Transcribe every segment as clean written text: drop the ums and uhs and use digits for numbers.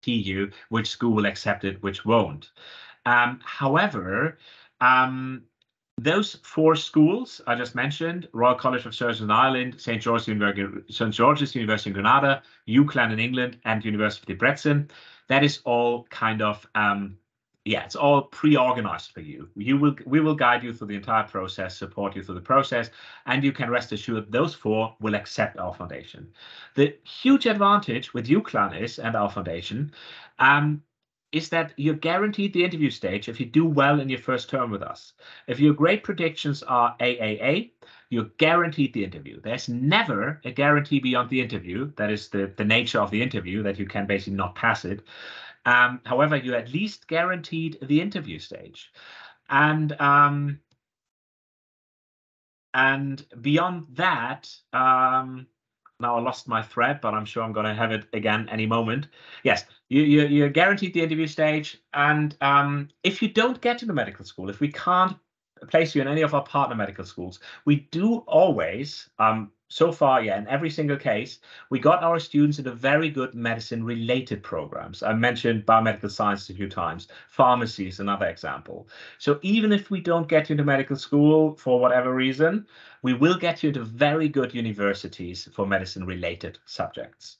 you which school will accept it, which won't. However, those 4 schools I just mentioned, Royal College of Surgeons in Ireland, St. George's University in Granada, UCLan in England, and University of Debrecen, that is all kind of, it's all pre-organized for you. We will guide you through the entire process, support you through the process, and you can rest assured those 4 will accept our foundation. The huge advantage with UCLan and our foundation is that you're guaranteed the interview stage if you do well in your first term with us. If your grade predictions are AAA, you're guaranteed the interview. There's never a guarantee beyond the interview. That is the nature of the interview, that you can basically not pass it. However, you're at least guaranteed the interview stage. And beyond that, now I lost my thread, but I'm sure I'm going to have it again any moment. Yes, you're guaranteed the interview stage. And if you don't get into medical school, if we can't place you in any of our partner medical schools, we do always, so far, in every single case, we got our students into very good medicine-related programs. I mentioned biomedical science a few times. Pharmacy is another example. So even if we don't get you into medical school for whatever reason, we will get you into very good universities for medicine-related subjects.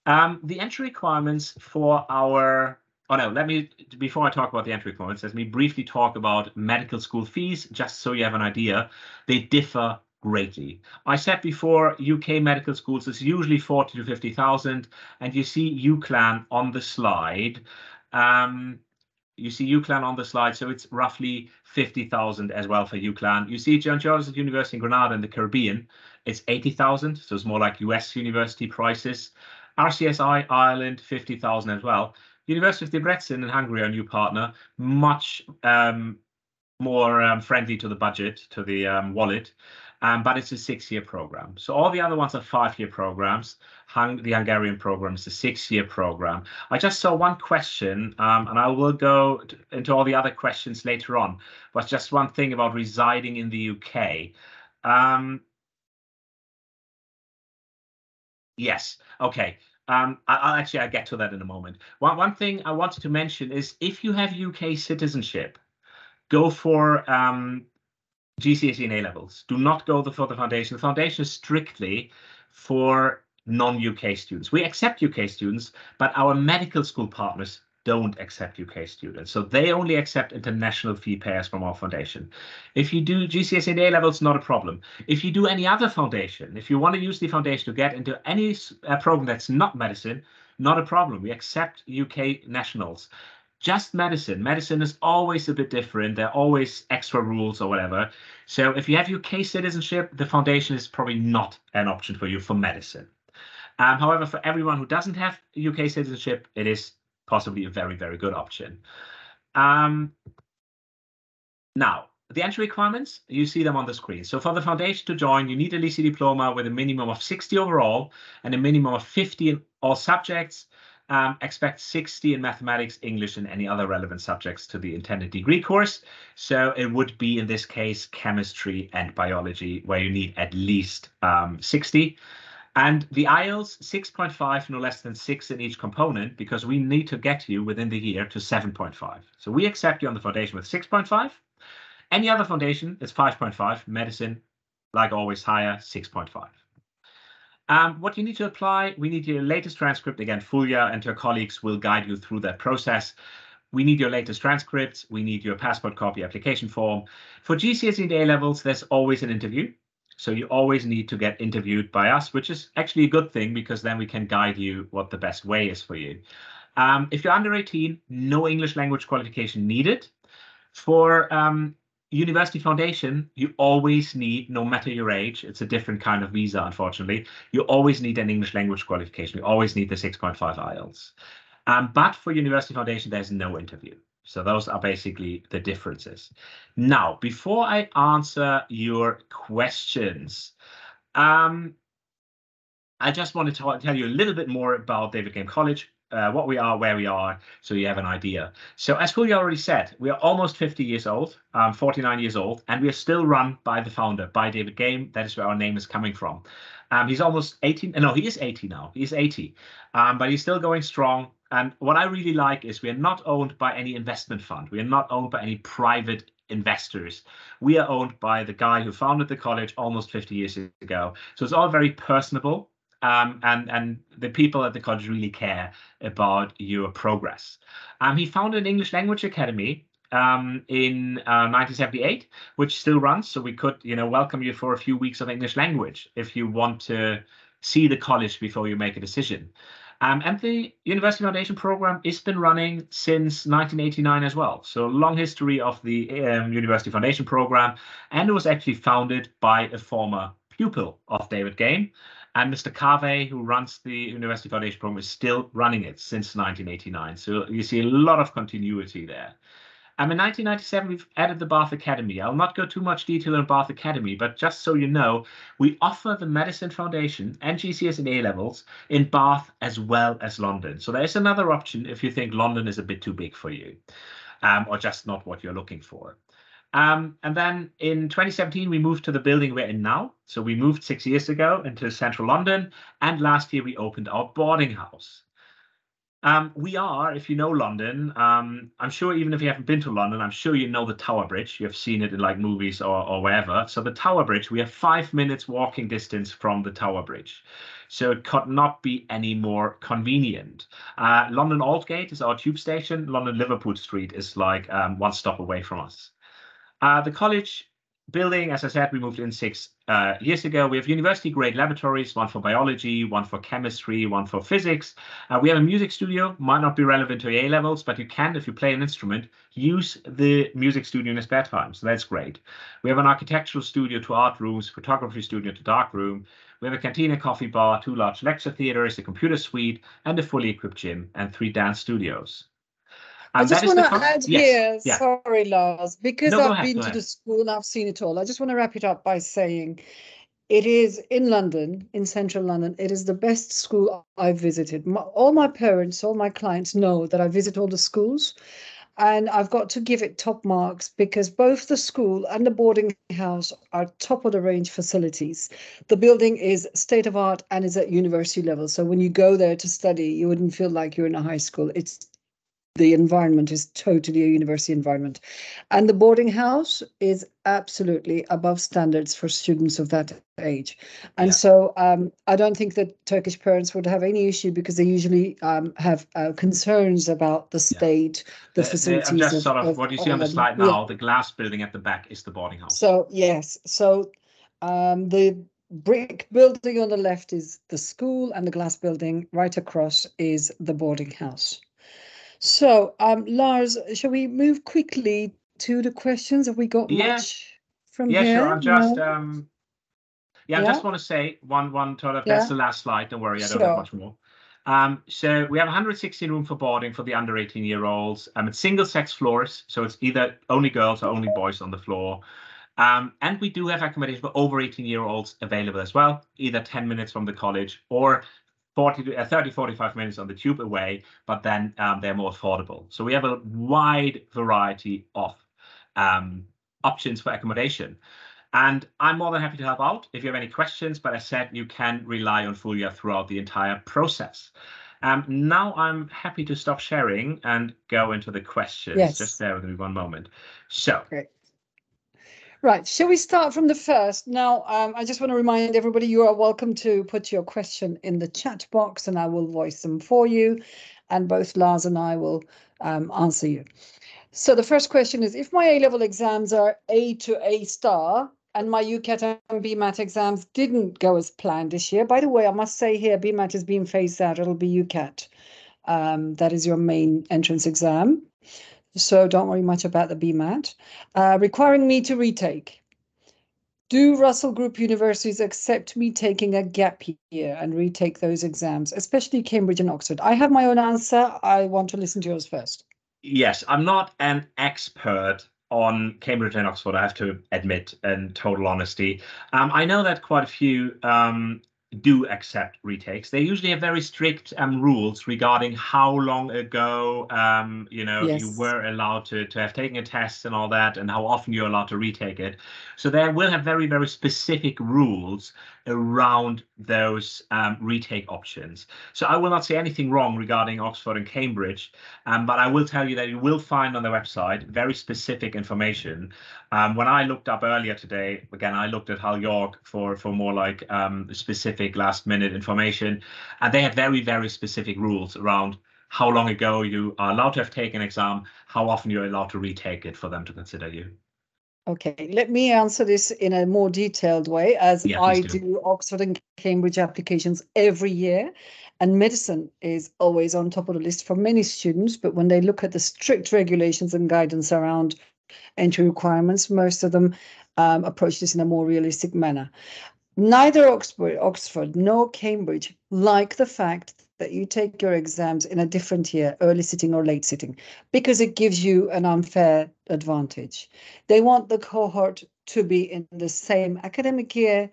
The entry requirements for our... before I talk about the entry requirements, let me briefly talk about medical school fees, just so you have an idea. They differ greatly. I said before, UK medical schools is usually 40 to 50,000, and you see UCLan on the slide. So it's roughly 50,000 as well for UCLan. You see St. George's University in Granada in the Caribbean, it's 80,000, so it's more like US university prices. RCSI Ireland, 50,000 as well. University of Debrecen in Hungary, our new partner, much more friendly to the budget, to the wallet. But it's a 6-year program. So all the other ones are 5-year programs. The Hungarian program is a 6-year program. I just saw one question, and I will go into all the other questions later on, but just one thing about residing in the UK. Yes, okay. I'll get to that in a moment. One thing I wanted to mention is if you have UK citizenship, go for GCSE and A-levels. Do not go for the foundation. The foundation is strictly for non-UK students. We accept UK students, but our medical school partners don't accept UK students. So they only accept international fee payers from our foundation. If you do GCSE and A-levels, not a problem. If you do any other foundation, if you want to use the foundation to get into any program that's not medicine, not a problem. We accept UK nationals. Just medicine. Medicine is always a bit different. There are always extra rules or whatever. So if you have UK citizenship, the foundation is probably not an option for you for medicine. However, for everyone who doesn't have UK citizenship, it is possibly a very, very good option. Now, the entry requirements, you see them on the screen. So for the foundation to join, you need at least a diploma with a minimum of 60 overall and a minimum of 50 in all subjects. Expect 60 in mathematics, English, and any other relevant subjects to the intended degree course. So it would be, in this case, chemistry and biology, where you need at least 60. And the IELTS, 6.5, no less than 6 in each component, because we need to get you within the year to 7.5. So we accept you on the foundation with 6.5. Any other foundation is 5.5. Medicine, like always, higher, 6.5. What you need to apply, we need your latest transcript. Again, Fulya and her colleagues will guide you through that process. We need your latest transcripts. We need your passport copy application form. For GCSE and A-levels, there's always an interview. So you always need to get interviewed by us, which is actually a good thing because then we can guide you what the best way is for you. If you're under 18, no English language qualification needed. For University Foundation, you always need, no matter your age, it's a different kind of visa, unfortunately, you always need an English language qualification. You always need the 6.5 IELTS. But for University Foundation, there's no interview. So those are basically the differences. Now, before I answer your questions, I just wanted to tell you a little bit more about David Game College. What we are, where we are, so you have an idea. So as Fulya already said, we are almost 50 years old, 49 years old, and we are still run by the founder, by David Game. That is where our name is coming from. He's almost 18. No, he is 80 now. He's 80, but he's still going strong. And what I really like is we are not owned by any investment fund. We are not owned by any private investors. We are owned by the guy who founded the college almost 50 years ago. So it's all very personable. And the people at the college really care about your progress. He founded an English language academy in 1978, which still runs. So we could, welcome you for a few weeks of English language if you want to see the college before you make a decision. And the University Foundation program has been running since 1989 as well. So a long history of the University Foundation program, and it was actually founded by a former pupil of David Game. And Mr. Carvey, who runs the University Foundation program, is still running it since 1989. So you see a lot of continuity there. In 1997, we've added the Bath Academy. I'll not go too much detail on Bath Academy, but just so you know, we offer the Medicine Foundation and GCS and A levels in Bath as well as London. So there's another option if you think London is a bit too big for you, or just not what you're looking for. And then in 2017, we moved to the building we're in now. So we moved 6 years ago into central London. And last year, we opened our boarding house. We are, if you know London, I'm sure even if you haven't been to London, I'm sure you know the Tower Bridge. You have seen it in like movies or wherever. So the Tower Bridge, we have 5 minutes walking distance from the Tower Bridge. So it could not be any more convenient. London Aldgate is our tube station. London Liverpool Street is like one stop away from us. The college building, as I said, we moved in 6 years ago. We have university-grade laboratories, one for biology, one for chemistry, one for physics. We have a music studio, might not be relevant to A levels, but you can, if you play an instrument, use the music studio in your spare time. So that's great. We have an architectural studio to art rooms, photography studio to dark room. We have a canteen and coffee bar, 2 large lecture theaters, a computer suite, and a fully equipped gym, and 3 dance studios. I just want to add here, sorry, Lars, because I've been to the school and I've seen it all. I just want to wrap it up by saying it is in London, in central London. It is the best school I've visited. All my parents, all my clients know that I visit all the schools, and I've got to give it top marks because both the school and the boarding house are top of the range facilities. The building is state of art and is at university level. So when you go there to study, you wouldn't feel like you're in a high school. The environment is totally a university environment. And the boarding house is absolutely above standards for students of that age. And so I don't think that Turkish parents would have any issue because they usually have concerns about the state, the facilities. Just what you see on the slide now, the glass building at the back is the boarding house. So, yes. So the brick building on the left is the school and the glass building right across is the boarding house. So, Lars, shall we move quickly to the questions? Have we got much from here? Yeah, sure. I'm just, I just want to say one that's the last slide. Don't worry, I don't have much more. So we have 116 room for boarding for the under 18-year-olds. It's single-sex floors, so it's either only girls or only boys on the floor. And we do have accommodation for over 18-year-olds available as well, either 10 minutes from the college or 30-45 minutes on the tube away, but then they're more affordable. So we have a wide variety of options for accommodation. And I'm more than happy to help out if you have any questions, but as said, you can rely on Fulya throughout the entire process. Now I'm happy to stop sharing and go into the questions. Yes. Just bear with me one moment. So. Great. Right, shall we start from the first? Now, I just want to remind everybody you are welcome to put your question in the chat box and I will voice them for you. And both Lars and I will answer you. So the first question is, if my A-level exams are A to A star and my UCAT and BMAT exams didn't go as planned this year, by the way, I must say here, BMAT is being phased out. It'll be UCAT. That is your main entrance exam. So don't worry much about the BMAT. Requiring me to retake. Do Russell Group universities accept me taking a gap year and retake those exams, especially Cambridge and Oxford? I have my own answer. I want to listen to yours first. Yes, I'm not an expert on Cambridge and Oxford, I have to admit, in total honesty. I know that quite a few do accept retakes. They usually have very strict rules regarding how long ago you were allowed to have taken a test and all that, and how often you're allowed to retake it. So they will have very, very specific rules around those retake options. So I will not say anything wrong regarding Oxford and Cambridge, but I will tell you that you will find on the website very specific information. When I looked up earlier today, again, I looked at Hull York for more like specific last minute information, and they have very, very specific rules around how long ago you are allowed to have taken an exam, how often you're allowed to retake it for them to consider you. Okay, let me answer this in a more detailed way, as I do Oxford and Cambridge applications every year, and medicine is always on top of the list for many students, but when they look at the strict regulations and guidance around entry requirements, most of them approach this in a more realistic manner. Neither Oxford nor Cambridge like the fact that you take your exams in a different year, early sitting or late sitting, because it gives you an unfair advantage. They want the cohort to be in the same academic year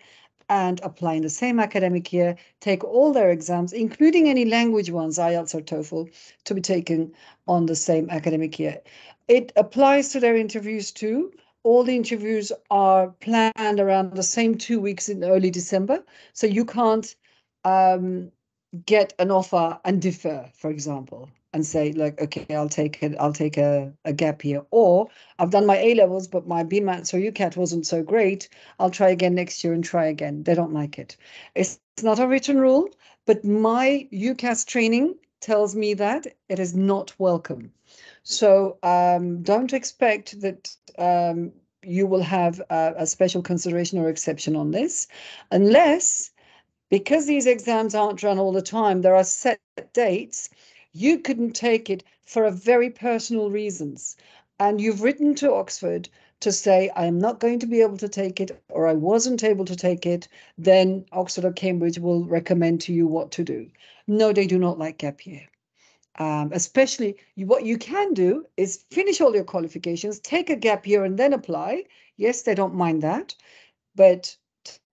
and apply in the same academic year, take all their exams, including any language ones, IELTS or TOEFL, to be taken on the same academic year. It applies to their interviews too. All the interviews are planned around the same 2 weeks in early December, so you can't get an offer and defer, for example, and say, like, okay, I'll take a gap year, or I've done my A-levels, but my BMATs or UCAT wasn't so great. I'll try again next year and try again. They don't like it. It's not a written rule, but my UCAS training tells me that it is not welcome. So don't expect that you will have a special consideration or exception on this, unless, because these exams aren't run all the time, there are set dates, you couldn't take it for a very personal reasons. And you've written to Oxford to say, I'm not going to be able to take it, or I wasn't able to take it, then Oxford or Cambridge will recommend to you what to do. No, they do not like gap year. Especially what you can do is finish all your qualifications, take a gap year and then apply. Yes, they don't mind that. But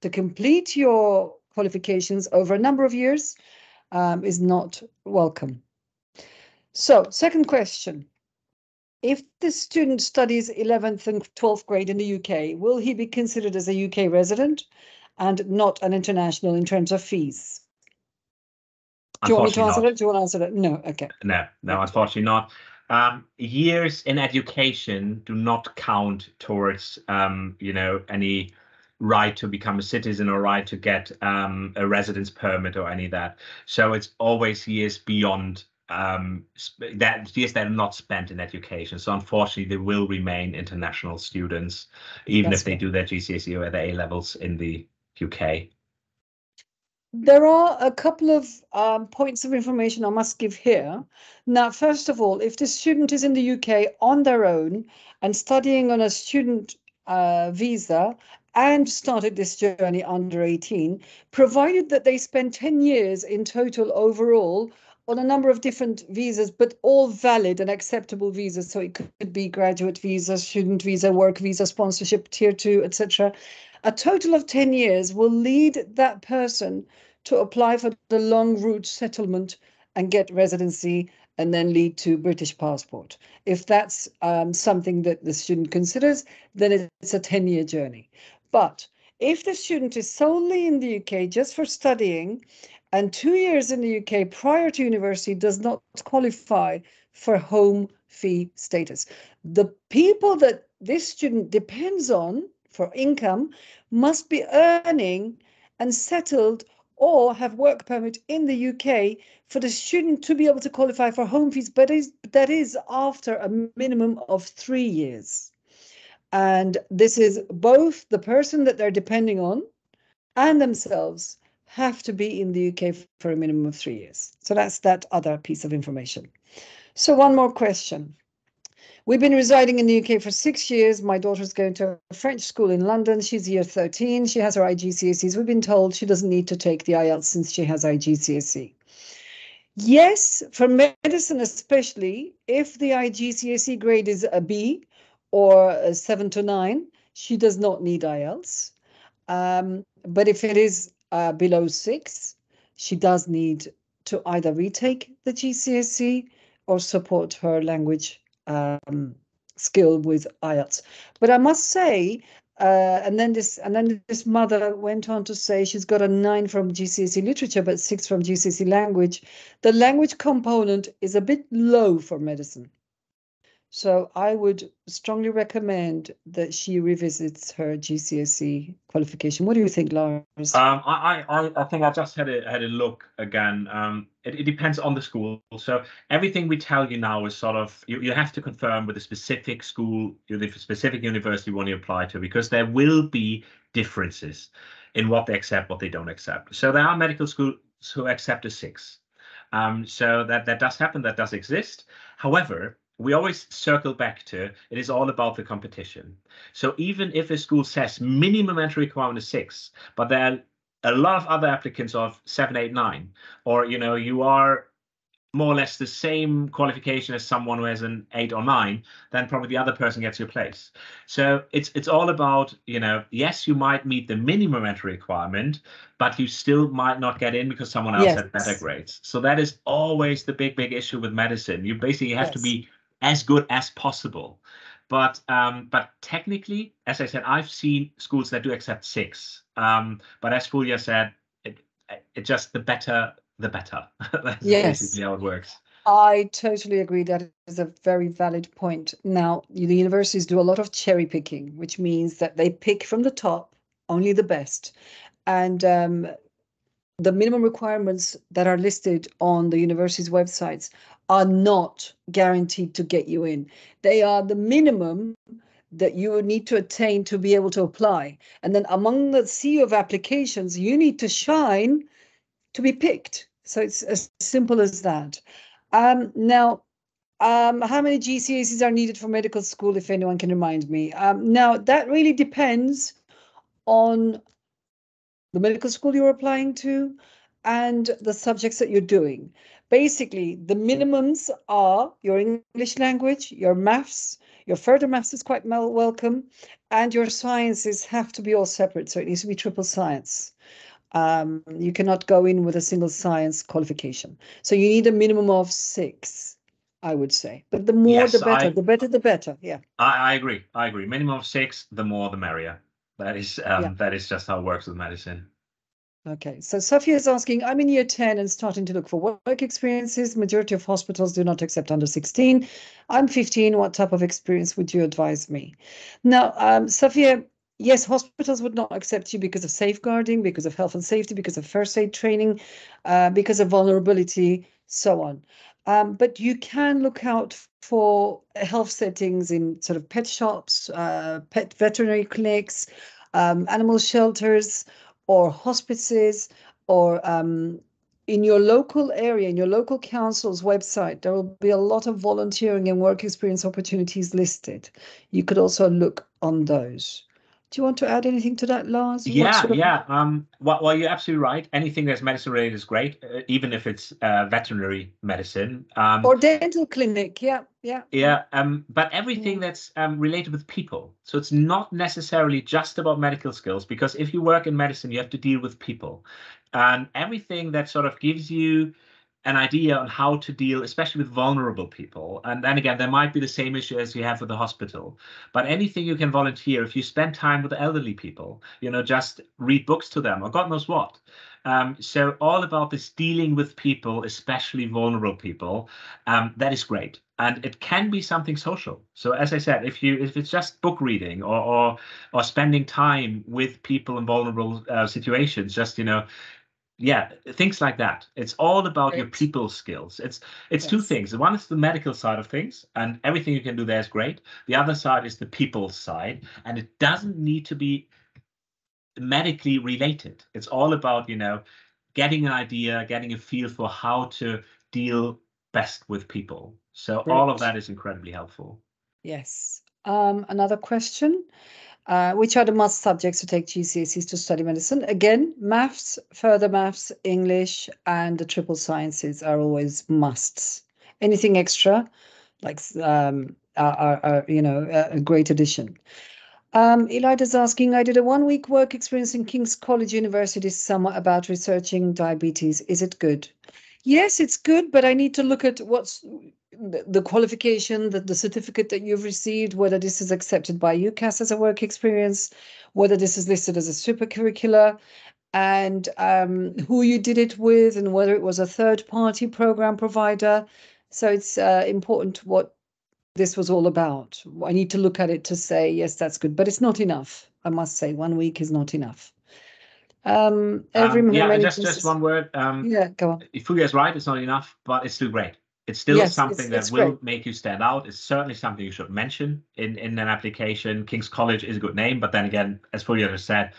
to complete your qualifications over a number of years is not welcome. So, second question. If the student studies 11th and 12th grade in the UK, will he be considered as a UK resident and not an international in terms of fees? Do you want me to answer that? Do you want to answer that? No, okay. No, unfortunately not. Years in education do not count towards, any right to become a citizen or right to get a residence permit or any of that. So it's always years beyond years that are not spent in education. So unfortunately, they will remain international students, even if they do their GCSE or their A-levels in the UK. There are a couple of points of information I must give here. Now, first of all, if the student is in the UK on their own and studying on a student visa and started this journey under 18, provided that they spend 10 years in total overall on a number of different visas, but all valid and acceptable visas. So it could be graduate visa, student visa, work visa, sponsorship, tier 2, etc. A total of 10 years will lead that person to apply for the long route settlement and get residency, and then lead to British passport. If that's something that the student considers, then it's a 10-year journey. But if the student is solely in the UK just for studying, and 2 years in the UK prior to university does not qualify for home fee status, the people that this student depends on for income must be earning and settled or have work permit in the UK for the student to be able to qualify for home fees, but that is after a minimum of 3 years. And this is both the person that they're depending on and themselves have to be in the UK for a minimum of 3 years. So that's that other piece of information. So one more question. We've been residing in the UK for 6 years. My daughter's going to a French school in London. She's year 13. She has her IGCSEs. We've been told she doesn't need to take the IELTS since she has IGCSE. Yes, for medicine especially, if the IGCSE grade is a B or a 7 to 9, she does not need IELTS. But if it is below 6, she does need to either retake the GCSE or support her language skill with IELTS. But I must say, And then this mother went on to say she's got a 9 from GCSE literature, but 6 from GCSE language. The language component is a bit low for medicine. So I would strongly recommend that she revisits her GCSE qualification. What do you think, Lars? I think I just had a look again. It depends on the school. So everything we tell you now is sort of, you have to confirm with a specific school, the specific university you want to apply to, because there will be differences in what they accept, what they don't accept. So there are medical schools who accept a 6. So that does happen, that does exist. However, we always circle back to, it is all about the competition. So even if a school says minimum entry requirement is 6, but there are a lot of other applicants of 7, 8, 9, or you are more or less the same qualification as someone who has an 8 or 9, then probably the other person gets your place. So it's all about, yes, you might meet the minimum entry requirement, but you still might not get in because someone else had better grades. So that is always the big issue with medicine. You basically have to be as good as possible. But technically, as I said, I've seen schools that do accept 6. But as Fulya said, it just the better. That's basically how it works. I totally agree. That is a very valid point. Now, the universities do a lot of cherry picking, which means that they pick from the top only the best. And the minimum requirements that are listed on the university's websites are not guaranteed to get you in. They are the minimum that you need to attain to be able to apply. And then among the sea of applications, you need to shine to be picked. So it's as simple as that. Now, how many GCSEs are needed for medical school, if anyone can remind me? Now, that really depends on the medical school you're applying to and the subjects that you're doing. Basically, the minimums are your English language, your maths, your further maths is quite welcome, and your sciences have to be all separate. So it needs to be triple science. You cannot go in with a single science qualification. So you need a minimum of 6, I would say. But the more, the better. The better, the better. Yeah. I agree. Minimum of 6, the more, the merrier. That is just how it works with medicine. Okay, so Sophia is asking, I'm in year 10 and starting to look for work experiences. Majority of hospitals do not accept under 16. I'm 15. What type of experience would you advise me? Now, Sophia, yes, hospitals would not accept you because of safeguarding, because of health and safety, because of first aid training, because of vulnerability, so on. But you can look out for health settings in sort of pet shops, pet veterinary clinics, animal shelters, or hospices, or in your local area, in your local council's website, there will be a lot of volunteering and work experience opportunities listed. You could also look on those. Do you want to add anything to that, Lars? Well, you're absolutely right. Anything that's medicine related is great, even if it's veterinary medicine. Or dental clinic, but everything that's related with people. So it's not necessarily just about medical skills, because if you work in medicine, you have to deal with people. And everything that sort of gives you an idea on how to deal, especially with vulnerable people. And then again, there might be the same issue as you have with the hospital. But anything you can volunteer, if you spend time with elderly people, just read books to them, or God knows what. So all about this dealing with people, especially vulnerable people, that is great. And it can be something social. So as I said, if it's just book reading or spending time with people in vulnerable situations, just things like that. It's all about your people skills. It's two things. One is the medical side of things, and everything you can do there is great. The other side is the people side, and it doesn't need to be medically related. It's all about getting an idea, getting a feel for how to deal best with people. So all of that is incredibly helpful. Yes. Another question. Which are the must subjects to take GCSEs to study medicine? Again, maths, further maths, English, and the triple sciences are always musts. Anything extra, like are a great addition. Elida's asking, I did a 1-week work experience in King's College University this summer about researching diabetes. Is it good? Yes, it's good, but I need to look at the qualification, the certificate that you've received, whether this is accepted by UCAS as a work experience, whether this is listed as a supercurricular, and who you did it with, and whether it was a third-party program provider. So it's important what this was all about. I need to look at it to say, yes, that's good, but it's not enough. I must say 1 week is not enough. Just one word. Yeah, go on. Fulya is right, it's not enough, but it's still great. It's still something that will make you stand out. It's certainly something you should mention in an application. King's College is a good name, but then again, as Fulya just said,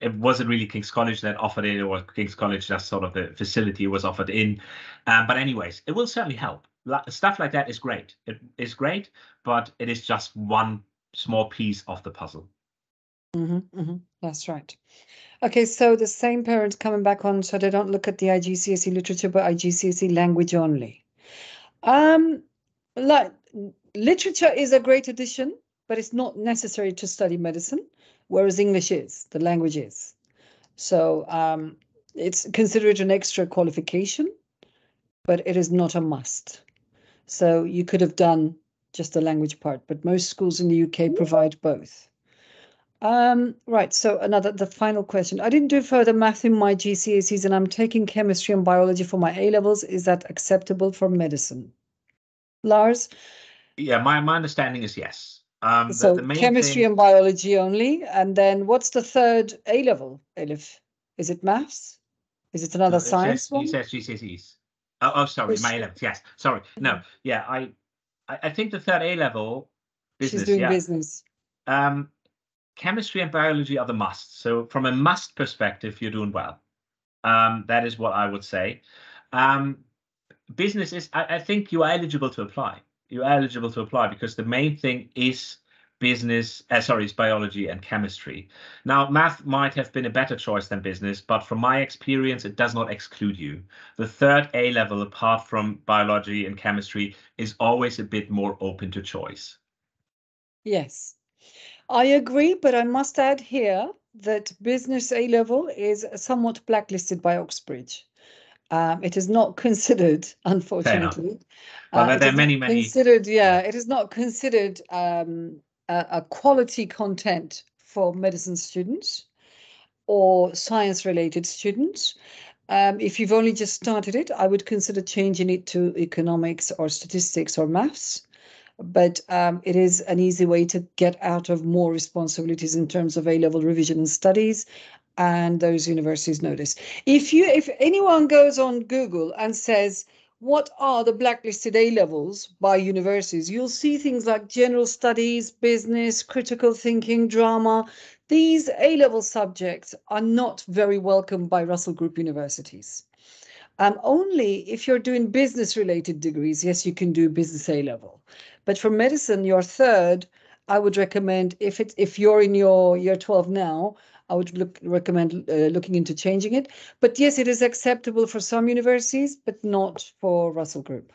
it wasn't really King's College that offered it, or King's College just sort of the facility was offered in. But anyways, it will certainly help. Stuff like that is great. It is great, but it is just one small piece of the puzzle. That's right. Okay, so the same parents coming back on, so they don't look at the IGCSE literature, but IGCSE language only. Like literature is a great addition, but it's not necessary to study medicine, whereas English is, the language is. So it's considered an extra qualification, but it is not a must. So you could have done just the language part, but most schools in the UK provide both. Right, so the final question. I didn't do further math in my GCSEs and I'm taking chemistry and biology for my A-levels. Is that acceptable for medicine? Lars? Yeah, my understanding is yes. So the main chemistry and biology only. And then what's the third A-level, Elif? Is it maths? Is it another science one? He says GCSEs. Oh, sorry, my A-levels, yes. Sorry, no, yeah, I think the third A-level business. She's doing business. Chemistry and biology are the musts. So from a must perspective, you're doing well. That is what I would say. Business is, I think you are eligible to apply. You're eligible to apply because the main thing is business, is biology and chemistry. Now, math might have been a better choice than business, but from my experience, it does not exclude you. The third A level, apart from biology and chemistry, is always a bit more open to choice. Yes. I agree, but I must add here that business A-level is somewhat blacklisted by Oxbridge. It is not considered, unfortunately. Well, there are many. Considered, it is not considered a quality content for medicine students or science-related students. If you've only just started it, I would consider changing it to economics or statistics or maths. But it is an easy way to get out of more responsibilities in terms of A-level revision and studies, and those universities notice. If anyone goes on Google and says, what are the blacklisted A-levels by universities, you'll see things like general studies, business, critical thinking, drama. These A-level subjects are not very welcome by Russell Group universities. Only if you're doing business-related degrees, yes, you can do business A-level. But for medicine, your third, I would recommend, if you're in your year 12 now, I would recommend looking into changing it. But yes, it is acceptable for some universities, but not for Russell Group.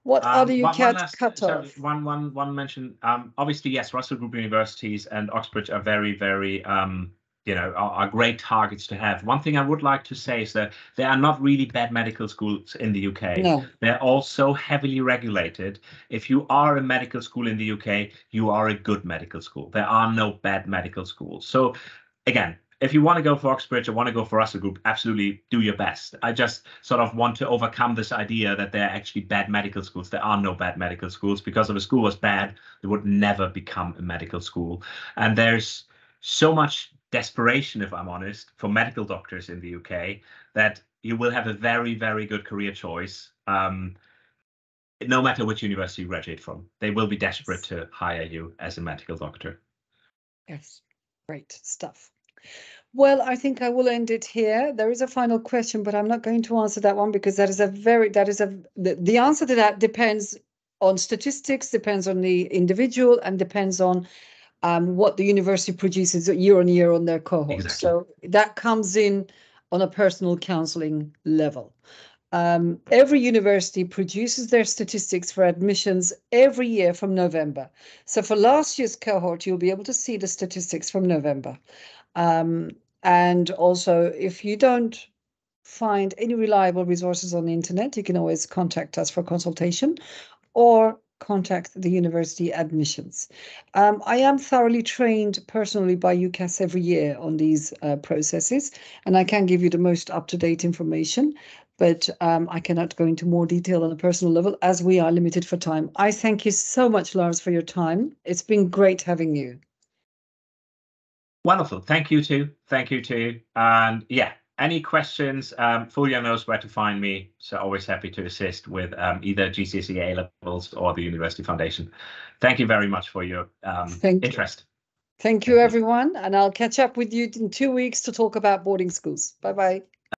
What other you can't cut off? One mention. Obviously, yes, Russell Group universities and Oxbridge are very, very are great targets to have. One thing I would like to say is that there are not really bad medical schools in the UK. No. They're also heavily regulated. If you are a medical school in the UK, you are a good medical school. There are no bad medical schools. So again, if you want to go for Oxbridge or want to go for Russell Group, absolutely do your best. I just sort of want to overcome this idea that there are actually bad medical schools. There are no bad medical schools, because if a school was bad, it would never become a medical school. And there's so much desperation, if I'm honest, for medical doctors in the UK, that you will have a very, very good career choice, no matter which university you graduate from. They will be desperate to hire you as a medical doctor. Yes, great stuff. Well, I think I will end it here. There is a final question, but I'm not going to answer that one because the answer to that depends on statistics, depends on the individual, and depends on what the university produces year on year on their cohort. Exactly. So that comes in on a personal counseling level. Every university produces their statistics for admissions every year from November. So for last year's cohort, you'll be able to see the statistics from November. And also, if you don't find any reliable resources on the internet, you can always contact us for consultation. or contact the university admissions. I am thoroughly trained personally by UCAS every year on these processes, and I can give you the most up-to-date information, but I cannot go into more detail on a personal level as we are limited for time. I thank you so much, Lars, for your time. It's been great having you. Wonderful. Thank you too. Thank you too. And yeah, any questions, Fulya knows where to find me. So always happy to assist with either GCSE A-levels or the University Foundation. Thank you very much for your interest. Thank you, everyone. And I'll catch up with you in 2 weeks to talk about boarding schools. Bye-bye.